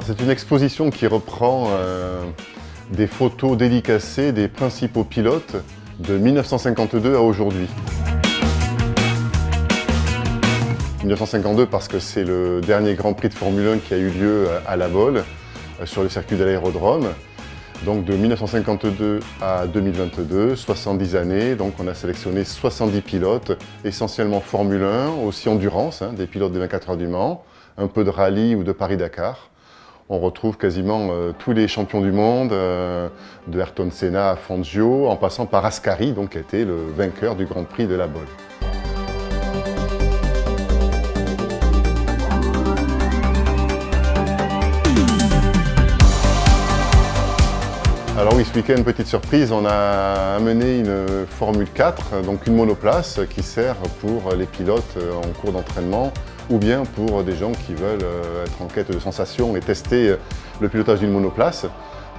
C'est une exposition qui reprend des photos dédicacées des principaux pilotes de 1952 à aujourd'hui. 1952 parce que c'est le dernier Grand Prix de Formule 1 qui a eu lieu à La Baule, sur le circuit de l'aérodrome. Donc de 1952 à 2022, 70 années, donc on a sélectionné 70 pilotes, essentiellement Formule 1, aussi endurance, des pilotes des 24 heures du Mans, un peu de rallye ou de Paris-Dakar. On retrouve quasiment tous les champions du monde, de Ayrton Senna à Fangio, en passant par Ascari, donc, qui était le vainqueur du Grand Prix de La Baule. Alors oui, ce week-end, petite surprise, on a amené une Formule 4, donc une monoplace qui sert pour les pilotes en cours d'entraînement ou bien pour des gens qui veulent être en quête de sensations et tester le pilotage d'une monoplace.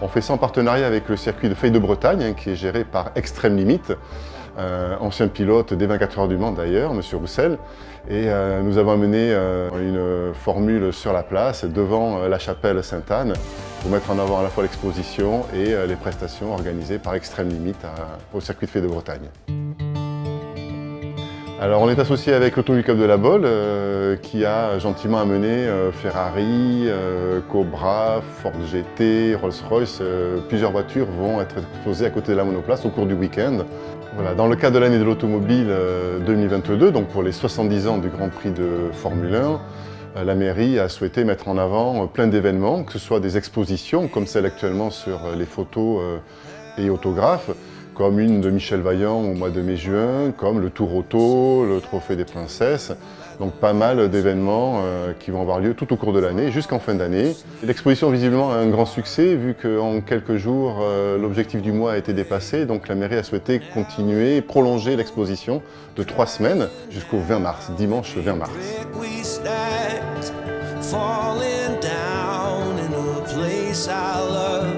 On fait ça en partenariat avec le circuit de Fay de Bretagne, qui est géré par Extrême Limite, ancien pilote des 24 heures du Mans d'ailleurs, M. Roussel. Et nous avons amené une formule sur la place devant la chapelle Sainte-Anne pour mettre en avant à la fois l'exposition et les prestations organisées par Extrême Limite au circuit de Fay de Bretagne. Alors on est associé avec l'Automobile Club de La Baule qui a gentiment amené Ferrari, Cobra, Ford GT, Rolls-Royce. Plusieurs voitures vont être exposées à côté de la monoplace au cours du week-end. Voilà, dans le cadre de l'année de l'automobile 2022, donc pour les 70 ans du Grand Prix de Formule 1, la mairie a souhaité mettre en avant plein d'événements, que ce soit des expositions comme celle actuellement sur les photos et autographes, comme une de Michel Vaillant au mois de mai-juin, comme le Tour Auto, le Trophée des Princesses. Donc pas mal d'événements qui vont avoir lieu tout au cours de l'année, jusqu'en fin d'année. L'exposition visiblement a un grand succès, vu qu'en quelques jours, l'objectif du mois a été dépassé. Donc la mairie a souhaité continuer et prolonger l'exposition de 3 semaines jusqu'au 20 mars, dimanche 20 mars. Falling down in a place I love.